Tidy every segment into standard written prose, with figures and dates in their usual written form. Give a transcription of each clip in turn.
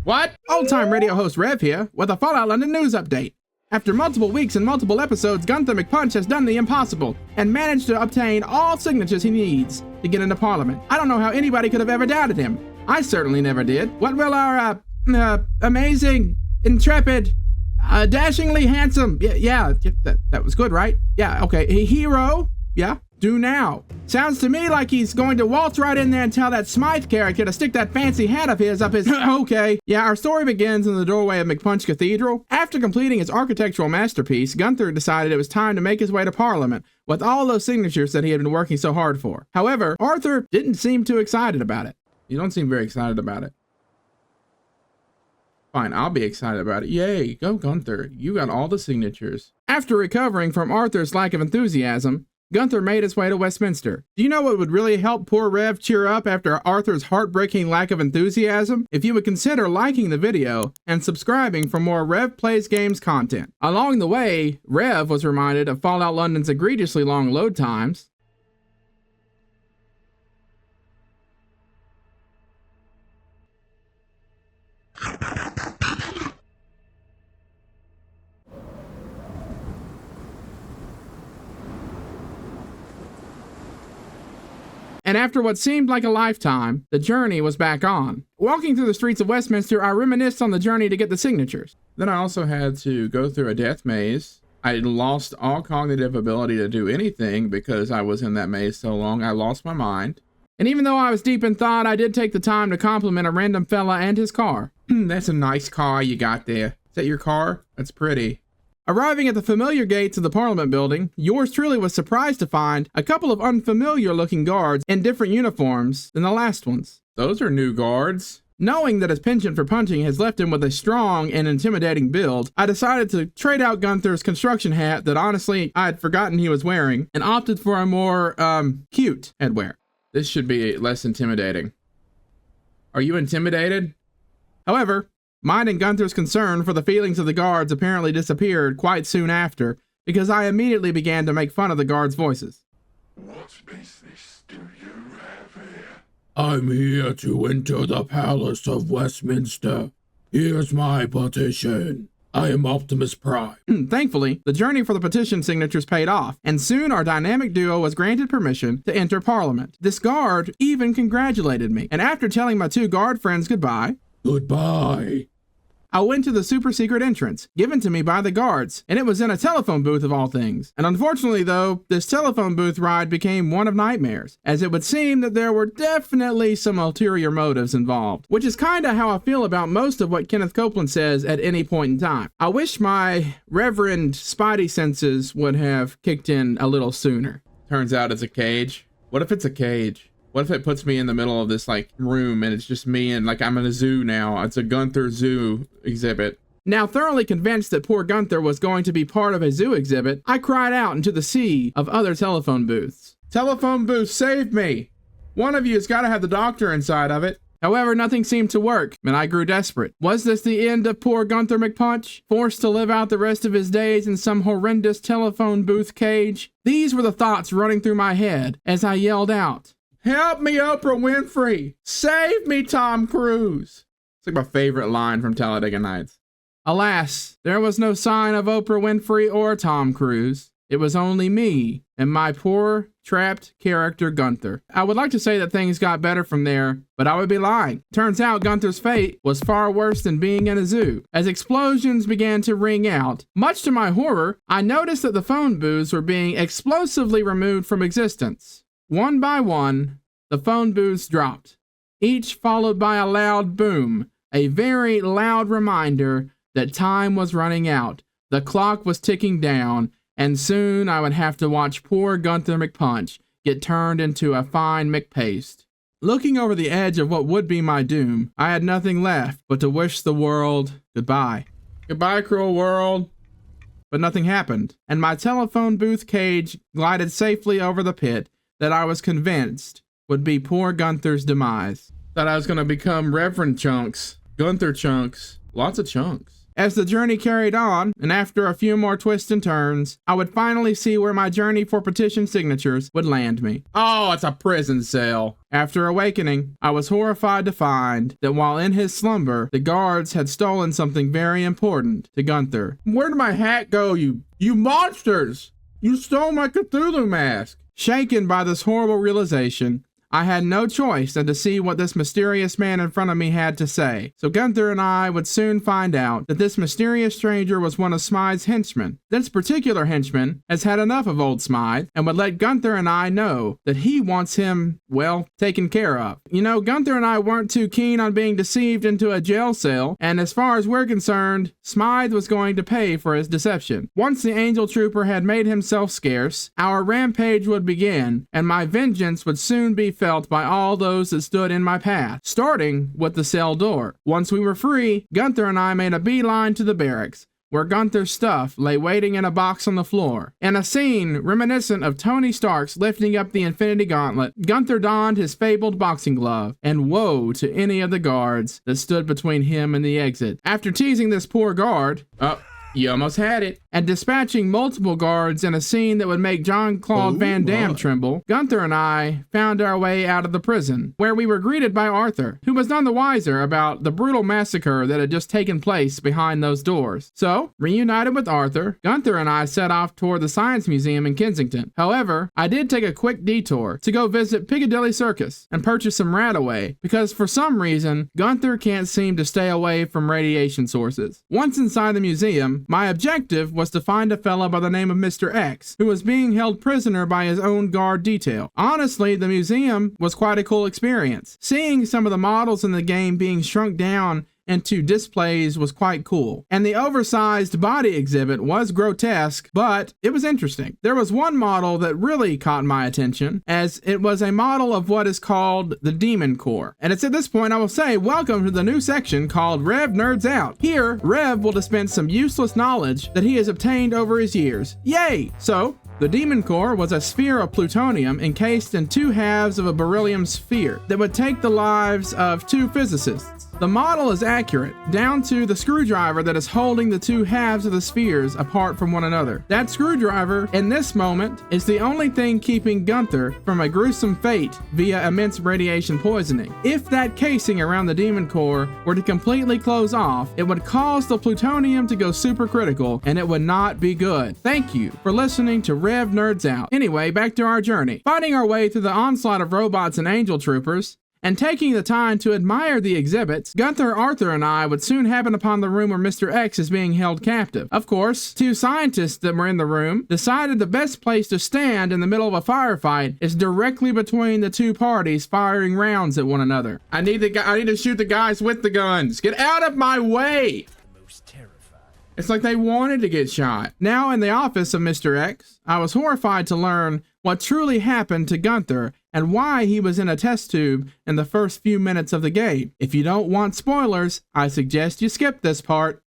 What? Old-time radio host Rev here with a Fallout London news update. After multiple weeks and multiple episodes, Gunther McPunch has done the impossible and managed to obtain all signatures he needs to get into Parliament. I don't know how anybody could have ever doubted him. I certainly never did. What will our, amazing, intrepid, dashingly handsome, that was good, right? Yeah, okay, hero, yeah, do now. Sounds to me like he's going to waltz right in there and tell that Smythe character to stick that fancy hat of his up his... Okay. Yeah, our story begins in the doorway of McPunch Cathedral. After completing his architectural masterpiece, Gunther decided it was time to make his way to Parliament with all those signatures that he had been working so hard for. However, Arthur didn't seem too excited about it. You don't seem very excited about it. Fine, I'll be excited about it. Yay, go Gunther. You got all the signatures. After recovering from Arthur's lack of enthusiasm, Gunther made his way to Westminster. Do you know what would really help poor Rev cheer up after Arthur's heartbreaking lack of enthusiasm? If you would consider liking the video and subscribing for more Rev Plays Games content. Along the way, Rev was reminded of Fallout London's egregiously long load times. And after what seemed like a lifetime, the journey was back on. Walking through the streets of Westminster, I reminisced on the journey to get the signatures. Then I also had to go through a death maze. I lost all cognitive ability to do anything because I was in that maze so long, I lost my mind. And even though I was deep in thought, I did take the time to compliment a random fella and his car. That's a nice car you got there. Is that your car? That's pretty. Arriving at the familiar gates of the Parliament building, yours truly was surprised to find a couple of unfamiliar-looking guards in different uniforms than the last ones. Those are new guards. Knowing that his penchant for punching has left him with a strong and intimidating build, I decided to trade out Gunther's construction hat that honestly I had forgotten he was wearing and opted for a more, cute headwear. This should be less intimidating. Are you intimidated? However, mine and Gunther's concern for the feelings of the guards apparently disappeared quite soon after, because I immediately began to make fun of the guards' voices. What business do you have here? I'm here to enter the palace of Westminster. Here's my petition. I am Optimus Prime. Thankfully, the journey for the petition signatures paid off, and soon our dynamic duo was granted permission to enter Parliament. This guard even congratulated me, and after telling my two guard friends goodbye, I went to the super secret entrance, given to me by the guards, and it was in a telephone booth of all things. And unfortunately though, this telephone booth ride became one of nightmares, as it would seem that there were definitely some ulterior motives involved, which is kinda how I feel about most of what Kenneth Copeland says at any point in time. I wish my reverend spidey senses would have kicked in a little sooner. Turns out it's a cage. What if it's a cage? What if it puts me in the middle of this like room and it's just me and like I'm in a zoo now? It's a Gunther zoo exhibit. Now thoroughly convinced that poor Gunther was going to be part of a zoo exhibit, I cried out into the sea of other telephone booths. Telephone booth, save me! One of you has got to have the doctor inside of it. However, nothing seemed to work, and I grew desperate. Was this the end of poor Gunther McPunch, forced to live out the rest of his days in some horrendous telephone booth cage? These were the thoughts running through my head as I yelled out, "Help me, Oprah Winfrey! Save me, Tom Cruise!" It's like my favorite line from Talladega Nights. Alas, there was no sign of Oprah Winfrey or Tom Cruise. It was only me and my poor, trapped character Gunther. I would like to say that things got better from there, but I would be lying. Turns out Gunther's fate was far worse than being in a zoo. As explosions began to ring out, much to my horror, I noticed that the phone booths were being explosively removed from existence. One by one, the phone booths dropped, each followed by a loud boom, a very loud reminder that time was running out, the clock was ticking down, and soon I would have to watch poor Gunther McPunch get turned into a fine McPaste. Looking over the edge of what would be my doom, I had nothing left but to wish the world goodbye. Goodbye, cruel world. But nothing happened, and my telephone booth cage glided safely over the pit that I was convinced would be poor Gunther's demise. Thought I was going to become Reverend Chunks, Gunther Chunks, lots of chunks. As the journey carried on, and after a few more twists and turns, I would finally see where my journey for petition signatures would land me. Oh, it's a prison cell. After awakening, I was horrified to find that while in his slumber, the guards had stolen something very important to Gunther. Where'd my hat go, you monsters? You stole my Cthulhu mask. Shaken by this horrible realization, I had no choice than to see what this mysterious man in front of me had to say. So Gunther and I would soon find out that this mysterious stranger was one of Smythe's henchmen. This particular henchman has had enough of old Smythe and would let Gunther and I know that he wants him, well, taken care of. You know, Gunther and I weren't too keen on being deceived into a jail cell, and as far as we're concerned, Smythe was going to pay for his deception. Once the Angel Trooper had made himself scarce, our rampage would begin, and my vengeance would soon be felt by all those that stood in my path, starting with the cell door. Once we were free, Gunther and I made a beeline to the barracks, where Gunther's stuff lay waiting in a box on the floor. In a scene reminiscent of Tony Stark's lifting up the Infinity Gauntlet, Gunther donned his fabled boxing glove, and woe to any of the guards that stood between him and the exit. After teasing this poor guard, you almost had it, and dispatching multiple guards in a scene that would make Jean-Claude Van Damme tremble, Gunther and I found our way out of the prison, where we were greeted by Arthur, who was none the wiser about the brutal massacre that had just taken place behind those doors. So, reunited with Arthur, Gunther and I set off toward the Science Museum in Kensington. However, I did take a quick detour to go visit Piccadilly Circus and purchase some Radaway, because for some reason, Gunther can't seem to stay away from radiation sources. Once inside the museum, my objective was to find a fellow by the name of Mr. X, who was being held prisoner by his own guard detail. Honestly, the museum was quite a cool experience. Seeing some of the models in the game being shrunk down into displays was quite cool. And the oversized body exhibit was grotesque, but it was interesting. There was one model that really caught my attention, as it was a model of what is called the Demon Core. And it's at this point I will say, welcome to the new section called Rev Nerds Out. Here, Rev will dispense some useless knowledge that he has obtained over his years. Yay! So, the Demon Core was a sphere of plutonium encased in two halves of a beryllium sphere that would take the lives of two physicists. The model is accurate, down to the screwdriver that is holding the two halves of the spheres apart from one another. That screwdriver, in this moment, is the only thing keeping Gunther from a gruesome fate via immense radiation poisoning. If that casing around the Demon Core were to completely close off, it would cause the plutonium to go supercritical, and it would not be good. Thank you for listening to Rev Nerds Out. Anyway, back to our journey. Fighting our way through the onslaught of robots and angel troopers, and taking the time to admire the exhibits, Gunther, Arthur, and I would soon happen upon the room where Mr. X is being held captive. Of course, two scientists that were in the room decided the best place to stand in the middle of a firefight is directly between the two parties firing rounds at one another. I need to shoot the guys with the guns. Get out of my way! It's like they wanted to get shot. Now in the office of Mr. X, I was horrified to learn what truly happened to Gunther and why he was in a test tube in the first few minutes of the game. If you don't want spoilers, I suggest you skip this part.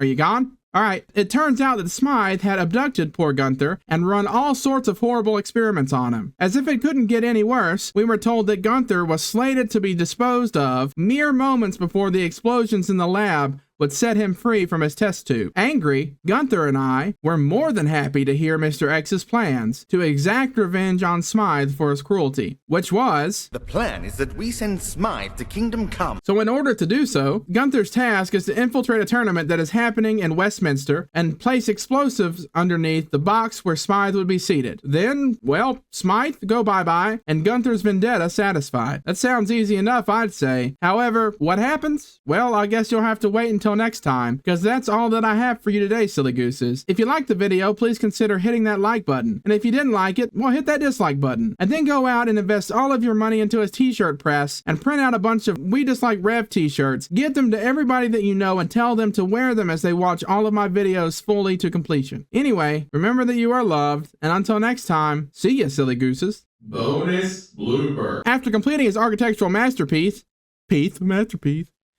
Are you gone? Alright, it turns out that Smythe had abducted poor Gunther and run all sorts of horrible experiments on him. As if it couldn't get any worse, we were told that Gunther was slated to be disposed of mere moments before the explosions in the lab would set him free from his test tube. Angry, Gunther and I were more than happy to hear Mr. X's plans to exact revenge on Smythe for his cruelty, which was... The plan is that we send Smythe to Kingdom Come. So in order to do so, Gunther's task is to infiltrate a tournament that is happening in Westminster and place explosives underneath the box where Smythe would be seated. Then, well, Smythe go bye-bye, and Gunther's vendetta satisfied. That sounds easy enough, I'd say. However, what happens? Well, I guess you'll have to wait until next time, because that's all that I have for you today, silly gooses. If you liked the video, please consider hitting that like button. And if you didn't like it, well, hit that dislike button. And then go out and invest all of your money into a t-shirt press and print out a bunch of We Dislike Rev t-shirts. Give them to everybody that you know and tell them to wear them as they watch all of my videos fully to completion. Anyway, remember that you are loved, and until next time, see ya, silly gooses. Bonus blooper. After completing his architectural masterpiece,